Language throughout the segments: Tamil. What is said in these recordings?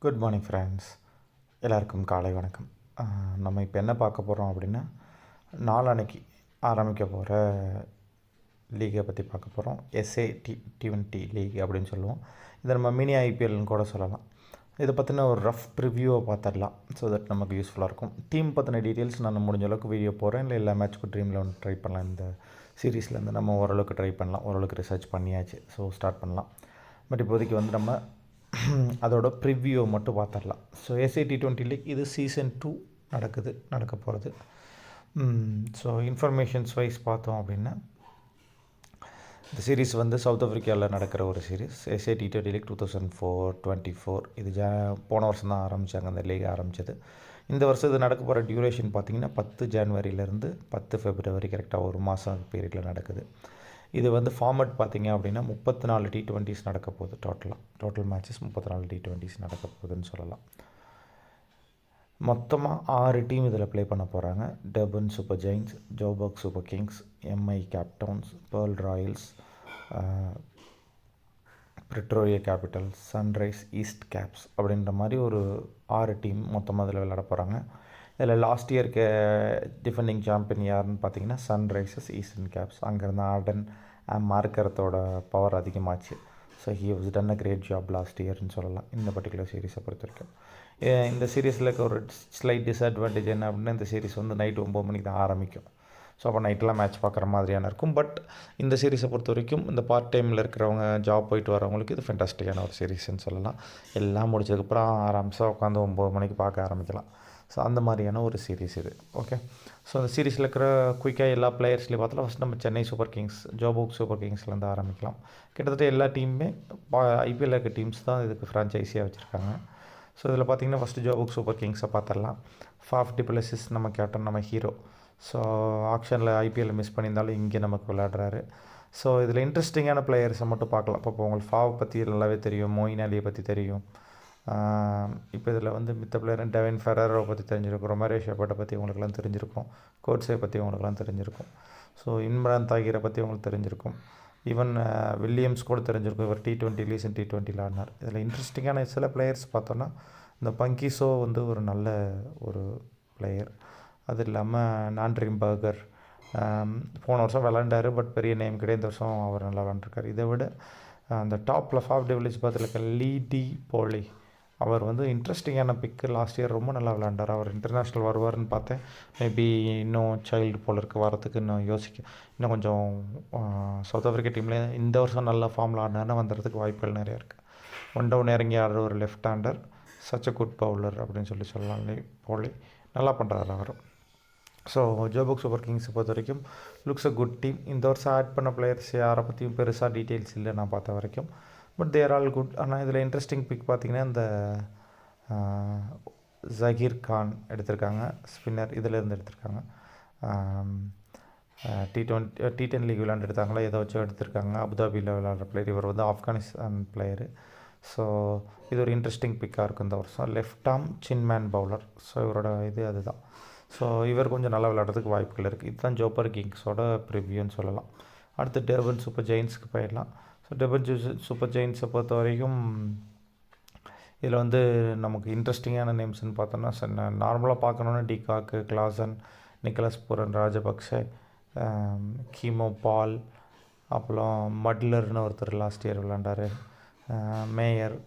Good morning friends. எல்லாருக்கும் காலை வணக்கம். நம்ம இப்போ என்ன பார்க்க போகிறோம் அப்படின்னா, நாளான்னைக்கு ஆரம்பிக்க போகிற லீகை பற்றி பார்க்க போகிறோம். SA T20 லீக் அப்படின்னு சொல்லுவோம். இதை நம்ம மினி ஐபிஎல்னு கூட சொல்லலாம். இதை பற்றின ஒரு ரஃப் ப்ரிவ்யூவை பார்த்துடலாம். ஸோ தட் நமக்கு யூஸ்ஃபுல்லாக இருக்கும். டீம் பற்றின டீட்டெயில்ஸ் நான் முடிஞ்ச அளவுக்கு வீடியோ போகிறேன். இல்லை எல்லா மேட்ச்க்கும் ட்ரீமில் ஒன்று ட்ரை பண்ணலாம். இந்த சீரீஸ்லேருந்து நம்ம ஓரளவுக்கு ட்ரை பண்ணலாம். ஓரளவுக்கு ரிசர்ச் பண்ணியாச்சு. ஸோ ஸ்டார்ட் பண்ணலாம். பட் இப்போதைக்கு வந்து நம்ம அதோட ப்ரிவ்யூ மட்டும் பார்த்துடலாம். ஸோ SA T20 லீக் இது சீசன் 2 நடக்க போகிறது. ஸோ இன்ஃபர்மேஷன்ஸ் வைஸ் பார்த்தோம் அப்படின்னா, இந்த சீரீஸ் வந்து சவுத் ஆஃப்ரிக்காவில் நடக்கிற ஒரு சீரீஸ். SA T20 league 2024. இது போன வருஷம் தான் ஆரம்பித்தாங்க. அந்த லீக் ஆரம்பித்தது. இந்த வருஷம் இது நடக்க போகிற டியூரேஷன் பார்த்திங்கன்னா 10 ஜனவரியிலேருந்து 10 ஃபெப்ரவரி, கரெக்டாக ஒரு மாதம் பீரியடில் நடக்குது. இது வந்து ஃபார்மட் பார்த்திங்க அப்படின்னா 34 T20s நடக்க போகுது. டோட்டல் மேட்சஸ் 34 T20s நடக்க போகுதுன்னு சொல்லலாம். மொத்தமாக 6 டீம் இதில் ப்ளே பண்ண போகிறாங்க. Durban super giants, Joburg super kings, MI Cape Towns, Paarl Royals, Pretoria Capitals, Sunrise, East Capes அப்படின்ற மாதிரி ஒரு 6 டீம் மொத்தமாக இதில் விளையாட போகிறாங்க. இதில் லாஸ்ட் இயருக்கு டிஃபெண்டிங் சாம்பியன் யாருன்னு பார்த்தீங்கன்னா சன்ரைசர்ஸ், ஈஸ்டர்ன் கேப்ஸ். அங்கேருந்து ஆர்டன் மார்க்கரத்தோட பவர் அதிகமாச்சு. So he was done a great job last இயர்னு சொல்லலாம் இந்த பர்டிகுலர் சீரீஸை பொறுத்த வரைக்கும். இந்த சீரீஸில் ஒரு ஸ்லைட் டிஸ்அட்வான்டேஜ் என்ன அப்படின்னா, இந்த சீரீஸ் வந்து நைட்டு 9 மணிக்கு தான் ஆரம்பிக்கும். ஸோ அப்போ நைட்டெலாம் மேட்ச் பார்க்குற மாதிரியான இருக்கும். பட் இந்த சீரீஸை பொறுத்த வரைக்கும் இந்த பார்ட் டைமில் இருக்கிறவங்க, ஜாப் போயிட்டு வரவங்களுக்கு இது ஃபென்டாஸ்டிக்கான ஒரு சீரீஸ்ன்னு சொல்லலாம். எல்லாம் முடிச்சதுக்கப்புறம் ஆரம்பிச்சா உட்காந்து 9 மணிக்கு பார்க்க ஆரம்பிக்கலாம். ஸோ அந்த மாதிரியான ஒரு சீரீஸ் இது. ஓகே. ஸோ அந்த சீரீஸில் இருக்கிற குயிக்காக எல்லா பிளேயர்ஸ்லேயும் பார்த்தலாம். ஃபஸ்ட் நம்ம சென்னை சூப்பர் கிங்ஸ், ஜோபோக் சூப்பர் கிங்ஸ்லேருந்து ஆரம்பிக்கலாம். கிட்டத்தட்ட எல்லா டீமுமே ஐபிஎல் இருக்க டீம்ஸ் தான் இதுக்கு ஃப்ரான்ச்சைஸியாக வச்சுருக்காங்க. ஸோ இதில் பார்த்திங்கன்னா ஃபஸ்ட்டு ஜோபோக் சூப்பர் கிங்ஸை பார்த்துடலாம். ஃபாஃப் டி பிளஸிஸ் நம்ம கேப்டன், நம்ம ஹீரோ. ஸோ ஆக்ஷனில் ஐபிஎல் மிஸ் பண்ணியிருந்தாலும் இங்கே நமக்கு விளையாடுறாரு. ஸோ இதில் இன்ட்ரெஸ்டிங்கான பிளேயர்ஸை மட்டும் பார்க்கலாம். இப்போ உங்களுக்கு ஃபாவ் பற்றி நல்லாவே தெரியும், மொயின் அலியை பற்றி தெரியும். இப்போ இதில் வந்து மித்த பிளேயர் டெவின் ஃபெரரோ பற்றி தெரிஞ்சிருக்கும், ரொமாரியோ ஷெப்பர்ட்டை பற்றி உங்களுக்குலாம் தெரிஞ்சிருக்கும், கோட்ஸை பற்றி உங்களுக்குலாம் தெரிஞ்சிருக்கும். ஸோ இம்ரான் தாகிரை பற்றி உங்களுக்கு தெரிஞ்சிருக்கும். ஈவன் வில்லியம்ஸ் கூட தெரிஞ்சிருக்கும். இவர் T20 ரீசன்ட் T20 ஆடினார். இதில் இன்ட்ரெஸ்டிங்கான சில பிளேயர்ஸ் பார்த்தோன்னா, இந்த பங்கிஸோ வந்து ஒரு நல்ல ஒரு பிளேயர். அது இல்லாமல் நான்ட்ரிம் பர்கர் போன வருஷம் விளாண்டார். பட் பெரிய நேம் கிடையாது. இந்த வருஷம் அவர் நல்லா விளாண்டுருக்கார். இதை விட அந்த டாப்பில் ஃபாஃப் டிவிலியர்ஸ் பார்த்துல இருக்க லீடி போலி, அவர் வந்து இன்ட்ரெஸ்டிங்கான பிக்கு. லாஸ்ட் இயர் ரொம்ப நல்லா விளாண்டார். அவர் இன்டர்நேஷ்னல் வருவார்னு பார்த்தேன். மேபி இன்னும் சைல்டு போல் இருக்க வரத்துக்கு இன்னும் கொஞ்சம் சவுத் ஆஃப்ரிக்கா டீமில் இந்த வருஷம் நல்ல ஃபார்மில் ஆடினார்னா வந்துடுறதுக்கு வாய்ப்புகள் நிறையா இருக்குது. ஒன் டவுன் இறங்கி ஆடுற ஒரு left hander, such a good bowler அப்படின்னு சொல்லலாம். போலி நல்லா பண்ணுறாரு அவர். ஸோ ஜோபோக் சூப்பர் கிங்ஸை பொறுத்த வரைக்கும் லுக்ஸ் அ குட் டீம். இந்த வருஷம் ஆட் பண்ண பிளேயர்ஸ் யாரை பற்றியும் பெருசாக டீட்டெயில்ஸ் இல்லை நான் பார்த்த வரைக்கும். But there all good. ஆனால் இதில் இன்ட்ரெஸ்டிங் பிக் பார்த்திங்கன்னா, இந்த ஜகீர் கான் எடுத்திருக்காங்க, ஸ்பின்னர். இதிலேருந்து எடுத்திருக்காங்க. T10 லீக் விளையாண்டு எடுத்தாங்களா, ஏதோ வச்சு எடுத்திருக்காங்க. அபுதாபியில் விளையாடுற பிளேயர். இவர் வந்து ஆப்கானிஸ்தான் பிளேயரு. ஸோ இது ஒரு இன்ட்ரெஸ்டிங் பிக்காக இருக்கும் இந்த வருஷம். Left arm chinaman bowler. So இவரோட இது அதுதான். ஸோ இவர் கொஞ்சம் நல்லா விளையாடுறதுக்கு வாய்ப்புகள் இருக்குது. இதுதான் ஜோப்பர் கிங்ஸோட ப்ரிவ்யூன்னு சொல்லலாம். அடுத்து டர்பன் சூப்பர் ஜெயின்ஸுக்கு போயிடலாம். ஸோ டர்பன் சூப்பர் ஜெயின்ஸை பொறுத்த வரைக்கும் இதில் வந்து நமக்கு இன்ட்ரெஸ்டிங்கான நேம்ஸ்ன்னு பார்த்தோன்னா, நார்மலாக பார்க்கணுன்னா de Kock, Klaasen, Nicholas Pooran, Rajapaksa, Keemo Paul, அப்புறம் மட்லர்னு ஒருத்தர் லாஸ்ட் இயர் விளாண்டார், மேயர்,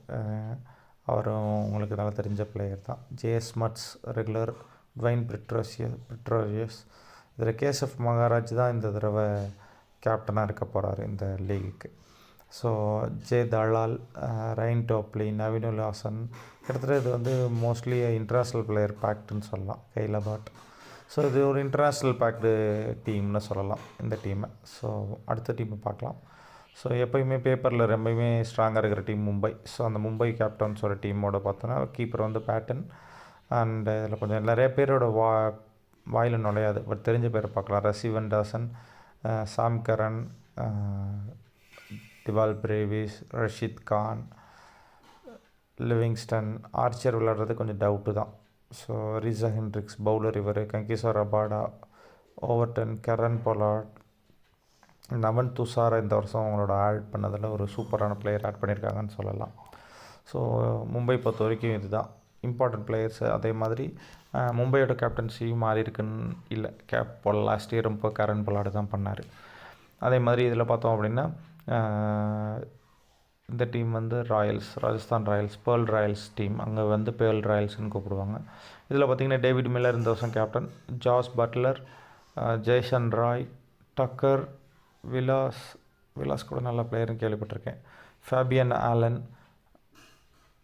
அவரும் உங்களுக்கு நல்லா தெரிஞ்ச பிளேயர் தான். J S Smuts regular, Dwaine Pretorius. இதில் கேஎஸ்எஃப் மகாராஜ் தான் இந்த தடவை கேப்டனாக இருக்க போகிறாரு இந்த லீகுக்கு. ஸோ ஜே தலால், ரைன் டோப்லி, நவீனுல் ஹாசன், கிட்டத்தட்ட இது வந்து மோஸ்ட்லி இன்டர்நேஷ்னல் பிளேயர் பேக்டுன்னு சொல்லலாம். கைலபாட். ஸோ இது ஒரு இன்டர்நேஷ்னல் பேக்டு டீம்னு சொல்லலாம் இந்த டீமை. ஸோ அடுத்த டீமை பார்க்கலாம். ஸோ எப்போயுமே பேப்பரில் ரொம்பவுமே ஸ்ட்ராங்காக இருக்கிற டீம் மும்பை. ஸோ அந்த மும்பை கேப்டன்ஸோட டீமோட பார்த்தோன்னா கீப்பர் வந்து பேட்டன். அண்டு இதில் கொஞ்சம் நிறைய பேரோட வாயில் நுழையாது, பட் தெரிஞ்ச பேரை பார்க்கலாம். Rassie van Dussen, Sam Curran, Dewald Brevis, Rashid Khan, Livingstone. Archer விளையாடுறது கொஞ்சம் டவுட்டு தான். ஸோ ரிசா ஹென்ட்ரிக்ஸ் பவுலர் இவர், Kagiso Rabada, Overton, Kieron Pollard, Nuwan துஷாரை இந்த வருஷம் அவங்களோட ஆட் பண்ணதில் ஒரு சூப்பரான பிளேயர் ஆட் பண்ணியிருக்காங்கன்னு சொல்லலாம். ஸோ மும்பை பொறுத்த வரைக்கும் இதுதான் இம்பார்ட்டன்ட் பிளேயர்ஸு. அதே மாதிரி மும்பையோட கேப்டன்சியும் மாறி இருக்குன்னு இல்லை. லாஸ்ட் இயர் இப்போ கரண் பொலாடு தான் பண்ணார். அதே மாதிரி இதில் பார்த்தோம் அப்படின்னா இந்த டீம் வந்து Royals, Rajasthan Royals, pearl Royals team. அங்கே வந்து பேர்ல் ராயல்ஸ்னு கூப்பிடுவாங்க. இதில் பார்த்திங்கன்னா டேவிட் மில்லர் இந்த வருஷம் captain, Jos Buttler, Jason Roy, Tucker, Vilas கூட நல்ல பிளேயர்னு கேள்விப்பட்டிருக்கேன், ஃபேபியன் ஆலன்,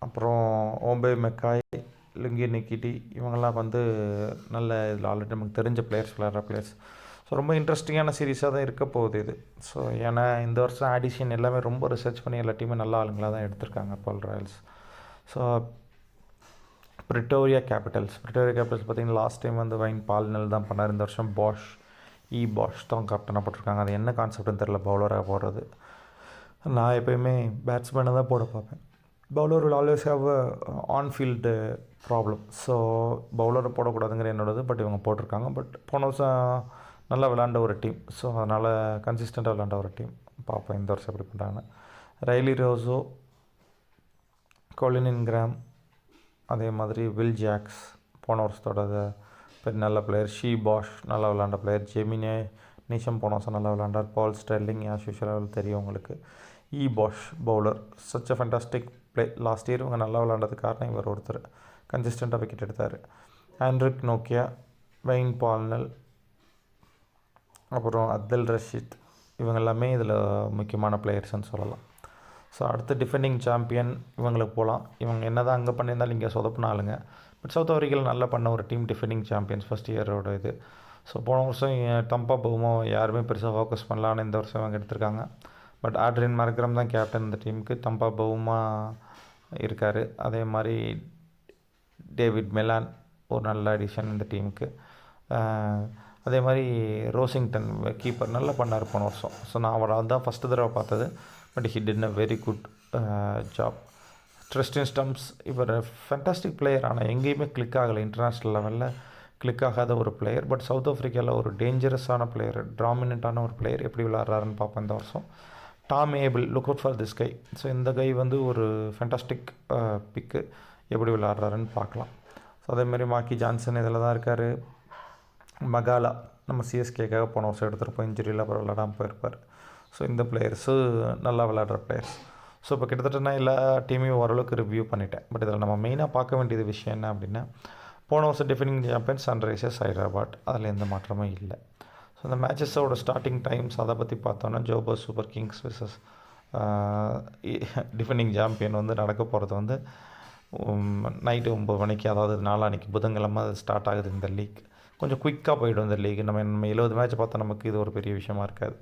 அப்புறம் ஓம்பே மெக்காய், லுங்கி நிக்கிட்டி, இவங்கெல்லாம் வந்து நல்ல இதில் ஆல்ரெடி நமக்கு தெரிஞ்ச பிளேயர்ஸ், விளையாடுற பிளேயர்ஸ். ஸோ ரொம்ப இன்ட்ரெஸ்டிங்கான சீரீஸாக தான் இருக்க போகுது இது. ஸோ ஏன்னா இந்த வருஷம் ஆடிஷன் எல்லாமே ரொம்ப ரிசர்ச் பண்ணி எல்லா டீமும் நல்ல ஆளுங்களாக தான் எடுத்திருக்காங்க pearl Royals. So Pretoria Capitals பார்த்திங்கன்னா லாஸ்ட் டைம் வந்து வைன் பால்னல் தான் பண்ணார். இந்த வருஷம் பாஷ் தான் கேப்டனாக போட்டிருக்காங்க. அது என்ன கான்செப்ட்னு தெரில, பவுலராக போடுறது. நான் எப்போயுமே பேட்ஸ்மேனை தான் போட பார்ப்பேன். Bowler will always have a on-field problem. So பவுலரை போடக்கூடாதுங்கிற என்னோடது. பட் இவங்க போட்டிருக்காங்க. பட் போன வருஷம் நல்லா விளாண்ட ஒரு டீம். ஸோ அதனால் கன்சிஸ்டண்ட்டாக விளாண்ட ஒரு டீம். பார்ப்போம் இந்த வருஷம் எப்படி பண்ணுறாங்கன்னு. ரைலி ரோஸோ, கொலின் இன்கிராம், அதே மாதிரி வில் ஜாக்ஸ் போன வருஷத்தோட நல்ல பிளேயர். பாஷ் நல்லா விளாண்ட பிளேயர். ஜெமினே நிஷம் போன வருஷம் நல்லா விளாண்டார். பால் ஸ்டெர்லிங் ஆஸ் யூஷுவல் தெரியும் உங்களுக்கு. Bash bowler, such a fantastic play. Last year இவங்க நல்லா விளாண்டதுக்கு காரணம் இவர் ஒருத்தர் கன்சிஸ்டண்ட்டாக விக்கெட் எடுத்தார். ஆண்ட்ரிக் நோக்கியா, வெயின் பால்னல், அப்புறம் அப்துல் ரஷீத், இவங்க எல்லாமே இதில் முக்கியமான பிளேயர்ஸ்ன்னு சொல்லலாம். ஸோ அடுத்து டிஃபெண்டிங் சாம்பியன் இவங்களுக்கு போகலாம். இவங்க என்ன தான் அங்கே பண்ணியிருந்தாலும் இங்கே சொதப்பின ஆளுங்க. பட் சவுத் ஆஃப்ரிக்காவில் நல்லா பண்ண ஒரு டீம் டிஃபெண்டிங் சாம்பியன்ஸ் ஃபஸ்ட் இயரோட இது. ஸோ போன வருஷம் தம்பா பவுமோ யாருமே பெருசாக ஃபோக்கஸ் பண்ணலான்னு இந்த வருஷம் இவங்க எடுத்திருக்காங்க. பட் ஆட்ரின் மர்க்ரம் தான் கேப்டன் இந்த டீமுக்கு. தம்பா பவுமா இருக்கார். அதே மாதிரி டேவிட் மெலான் ஒரு நல்ல அடிஷன் இந்த டீமுக்கு. அதே மாதிரி ரோசிங்டன் கீப்பர் நல்லா பண்ணார் போன வருஷம். ஸோ நான் அவரை தான் ஃபஸ்ட்டு தடவை பார்த்தது. But he did a very good job. Tristan stumps இவர் ஃபேண்டாஸ்டிக் பிளேயர். ஆனால் எங்கேயுமே கிளிக் ஆகலை. இன்டர்நேஷ்னல் லெவலில் கிளிக் ஆகாத ஒரு பிளேயர். பட் சவுத் ஆஃப்ரிக்காவில் ஒரு டேஞ்சரஸான பிளேயர், டாமினண்ட்டான ஒரு பிளேயர். எப்படி விளாட்றாருன்னு பார்ப்போம் இந்த வருஷம். Tom able, look out for this guy. So இந்த கை வந்து ஒரு ஃபேண்டாஸ்டிக் பிக்கு. எப்படி விளாட்றாருன்னு பார்க்கலாம். ஸோ அதேமாதிரி மாக்கி ஜான்சன் இதில் தான் இருக்கார். மகாலா நம்ம சிஎஸ்கேக்காக போன வருஷம் எடுத்துகிட்டு இன்ஜுரியில் அப்புறம் விளாடாமல் போயிருப்பார். ஸோ இந்த பிளேயர்ஸு நல்லா விளையாடுற பிளேயர்ஸ். ஸோ இப்போ கிட்டத்தட்ட நான் எல்லா டீமையும் ஓரளவுக்கு ரிவ்யூ பண்ணிட்டேன். பட் இதில் நம்ம மெயினாக பார்க்க வேண்டியது விஷயம் என்ன அப்படின்னா, போன வருஷம் டிஃபெண்டிங் சாம்பியன் சன்ரைசர்ஸ் ஹைதராபாத், அதில் எந்த மாற்றமும் இல்லை. ஸோ இந்த மேட்சஸோட ஸ்டார்டிங் டைம்ஸ் அதை பற்றி பார்த்தோன்னா, Joburg super kings versus defending champion வந்து நடக்க போகிறது வந்து நைட்டு 9 மணிக்கு, அதாவது நாளான்னைக்கு புதன்கிழமை அது ஸ்டார்ட் ஆகுது இந்த லீக். கொஞ்சம் குயிக்காக போய்டும் இந்த லீக். நம்ம 70 மேட்ச் பார்த்தா நமக்கு இது ஒரு பெரிய விஷயமா இருக்காது.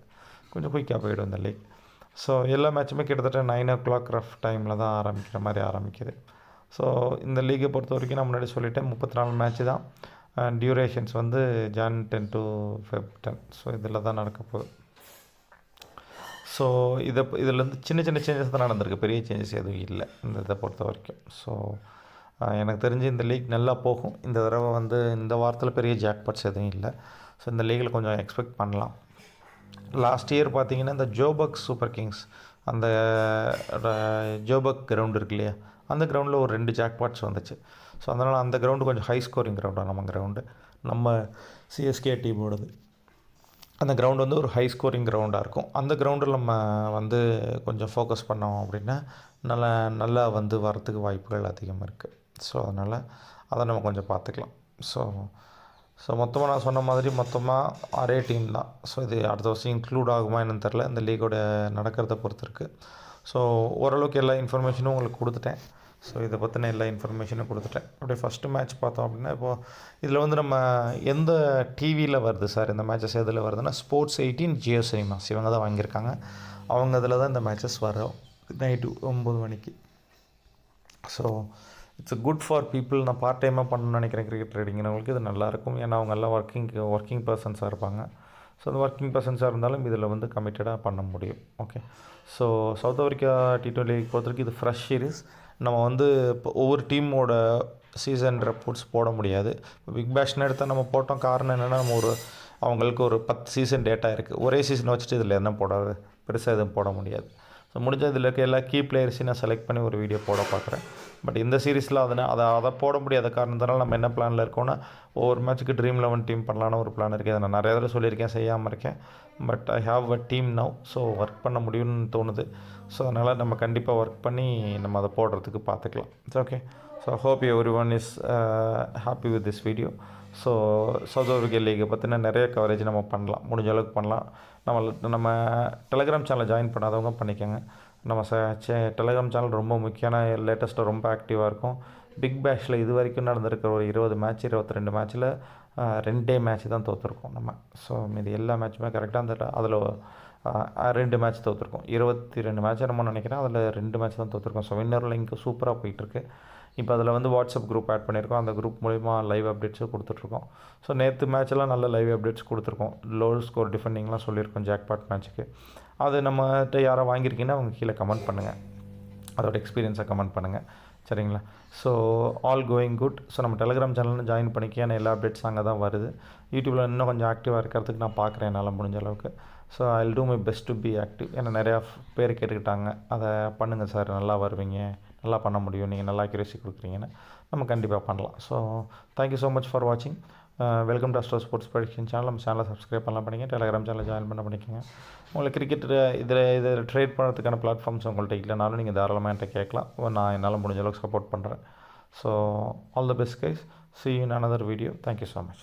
கொஞ்சம் குயிக்காக போய்டும் இந்த லீக். ஸோ எல்லா மேட்சுமே கிட்டத்தட்ட 9 o'clock ரஃப் டைமில் தான் ஆரம்பிக்கிற மாதிரி ஆரம்பிக்குது. ஸோ இந்த லீகை பொறுத்த வரைக்கும் நான் முன்னாடி சொல்லிட்டேன், 34 மேட்ச்சு தான். டியூரேஷன்ஸ் வந்து Jan 10 to Feb 10. ஸோ இதில் தான் நடக்க போகுது. ஸோ இதில் வந்து சின்ன சின்ன சேஞ்சஸ் தான் நடந்திருக்கு, பெரிய சேஞ்சஸ் எதுவும் இல்லை இந்த இதை பொறுத்த வரைக்கும். ஸோ எனக்கு தெரிஞ்சு இந்த லீக் நல்லா போகும். இந்த தடவை வந்து இந்த வாரத்தில் பெரிய ஜாக்பாட்ஸ் எதுவும் இல்லை. ஸோ இந்த லீகில் கொஞ்சம் எக்ஸ்பெக்ட் பண்ணலாம். லாஸ்ட் இயர் பார்த்தீங்கன்னா இந்த ஜோபக் சூப்பர் கிங்ஸ், அந்த ஜோபக் கிரவுண்ட் இருக்கு இல்லையா, அந்த கிரவுண்டில் ஒரு 2 ஜாக்பாட்ஸ் வந்துச்சு. ஸோ அதனால் அந்த கிரவுண்டு கொஞ்சம் ஹை ஸ்கோரிங் கிரவுண்டாக நம்ம கிரவுண்டு, நம்ம சிஎஸ்கே டீமோடது. அந்த கிரவுண்டு வந்து ஒரு ஹை ஸ்கோரிங் கிரவுண்டாக இருக்கும். அந்த கிரவுண்டில் நம்ம வந்து கொஞ்சம் ஃபோக்கஸ் பண்ணோம் அப்படின்னா நல்லா வந்து வரத்துக்கு வாய்ப்புகள் அதிகமாக இருக்குது. ஸோ அதனால் அதை நம்ம கொஞ்சம் பார்த்துக்கலாம். ஸோ மொத்தமாக நான் சொன்ன மாதிரி மொத்தமாக 6 டீம் தான். ஸோ இது அடுத்த வருஷம் இன்க்ளூட் ஆகுமா என்னன்னு தெரில, இந்த லீகோட நடக்கிறத பொறுத்து இருக்குது. ஸோ ஓரளவுக்கு எல்லா இன்ஃபர்மேஷனும் உங்களுக்கு கொடுத்துட்டேன். ஸோ இதை பற்றின எல்லா இன்ஃபர்மேஷனும் கொடுத்துட்டேன். அப்படியே ஃபஸ்ட்டு மேட்ச் பார்த்தோம் அப்படின்னா, இப்போது இதில் வந்து நம்ம எந்த டிவியில் வருது சார் இந்த மேட்சஸ் எதில் வருதுன்னா, Sports 18 ஜியோ சினிமாஸ் இவங்க தான் வாங்கியிருக்காங்க. அவங்க இதில் தான் இந்த மேட்சஸ் வரும் நைட்டு 9 மணிக்கு. So it's good for people. நான் பார்ட் டைமாக பண்ணணும்னு நினைக்கிறேன் கிரிக்கெட் ட்ரேடிங்கிறவங்களுக்கு இது நல்லாயிருக்கும். ஏன்னா அவங்க எல்லாம் ஒர்க்கிங் பர்சன்ஸாக இருப்பாங்க. ஸோ அந்த ஒர்க்கிங் பர்சன்ஸாக இருந்தாலும் இதில் வந்து கமிட்டடாக பண்ண முடியும். Okay. So South Africa T20 league பொறுத்தவரைக்கும் இது ஃப்ரெஷ் சீரிஸ். நம்ம வந்து இப்போ ஒவ்வொரு டீமோட சீசன் ரிப்போர்ட்ஸ் போட முடியாது. இப்போ பிக் பேஷ்னு எடுத்தால் நம்ம போட்டோம். காரணம் என்னென்னா, நம்ம அவங்களுக்கு ஒரு 10 சீசன் டேட்டா இருக்குது. ஒரே சீசன் வச்சுட்டு இதில் என்ன போடாது, பெருசாக எதுவும் போட முடியாது. ஸோ முடிஞ்ச இதில் இருக்க எல்லா கீ பிளேயர்ஸையும் நான் செலக்ட் பண்ணி ஒரு வீடியோ போட பார்க்குறேன். பட் இந்த சீரீஸில் அதை போட முடியாத காரணத்தினால நம்ம என்ன பிளானில் இருக்கோன்னா, ஒவ்வொரு மேட்ச்சுக்கு ட்ரீம் 11 டீம் பண்ணலான்னு ஒரு பிளான் இருக்குது. அதை நான் நிறைய தடவை சொல்லியிருக்கேன், செய்யாமல் இருக்கேன். But I have a team now. So work பண்ண முடியும்னு தோணுது. ஸோ அதனால் நம்ம கண்டிப்பாக ஒர்க் பண்ணி நம்ம அதை போடுறதுக்கு பார்த்துக்கலாம். It's okay. So hope everyone is happy with this video. So South Africa லீகை பற்றின நிறைய கவரேஜ் நம்ம பண்ணலாம், முடிஞ்ச அளவுக்கு பண்ணலாம். நம்ம டெலிகிராம் சேனலை ஜாயின் பண்ணாதவங்க பண்ணிக்கோங்க. நம்ம டெலிகிராம் சேனல் ரொம்ப முக்கியமான, லேட்டஸ்ட்டாக ரொம்ப ஆக்டிவாக இருக்கும். பிக் பேஷில் இது வரைக்கும் நடந்திருக்கிற ஒரு 20 மேட்ச் 22 மேட்ச்சில் 2 மேட்ச் தான் தோற்றுருக்கோம் நம்ம. ஸோ மீதி எல்லா மேட்சுமே கரெக்டாக அந்த அதில் 2 மேட்ச் தோற்றுருக்கோம். 22 மேட்ச் நம்ம நினைக்கிறேன், அதில் 2 மேட்ச் தான் தோற்றுருக்கோம். ஸோ வின்னர் லிங்க் சூப்பராக போயிட்டுருக்கு. இப்போ அதில் வந்து வாட்ஸ்அப் குரூப் ஆட் பண்ணியிருக்கோம். அந்த குரூப் மூலிமா லைவ் அப்டேட்ஸும் கொடுத்துட்ருக்கோம். ஸோ நேற்று மேட்செல்லாம் நல்ல லைவ் அப்டேட்ஸ் கொடுத்துருக்கோம். லோ ஸ்கோர் டிஃபெண்டிங்லாம் சொல்லியிருக்கோம் ஜாக்பாட் மேட்ச்சுக்கு. அது நம்மகிட்ட யாரை வாங்கியிருக்கீங்கன்னா அவங்க கீழே கமெண்ட் பண்ணுங்கள், அதோட எக்ஸ்பீரியன்ஸை கமெண்ட் பண்ணுங்கள். சரிங்களா? So all going good. So நம்ம டெலிகிராம் சேனல்னு ஜாயின் பண்ணிக்க, ஏன்னா எல்லா அப்டேட்ஸ் அங்கே தான் வருது. யூடியூப்பில் இன்னும் கொஞ்சம் ஆக்டிவாக இருக்கிறதுக்கு நான் பார்க்குறேன் என்னால் முடிஞ்ச அளவுக்கு. So I will do my best to be active. ஏன்னா நிறையா பேர் கேட்டுக்கிட்டாங்க, அதை பண்ணுங்கள் சார், நல்லா வருவீங்க, நல்லா பண்ண முடியும், நீங்கள் நல்லா அக்யூரேசி கொடுக்குறீங்கன்னு. நம்ம கண்டிப்பாக பண்ணலாம். So thank you so much for வாட்சிங். Welcome to Astro Sports prediction channel. நம்ம சேனலை சப்ஸ்கிரைப் பண்ணலாம் பண்ணிங்க, டெலிகிராம் சேனலை ஜாயின் பண்ணிக்கோங்க. உங்களுக்கு கிரிக்கெட் இதில் ட்ரேட் பண்ணுறதுக்கான பிளாட்ஃபார்ம்ஸ் உங்கள்கிட்ட இல்லைனாலும் நீங்கள் தாராளமாக என்கிட்ட கேட்கலாம். நான் என்னால் முடிஞ்ச அளவுக்கு சப்போர்ட் பண்ணுறேன். So all the best guys. See you in another video. Thank you so much.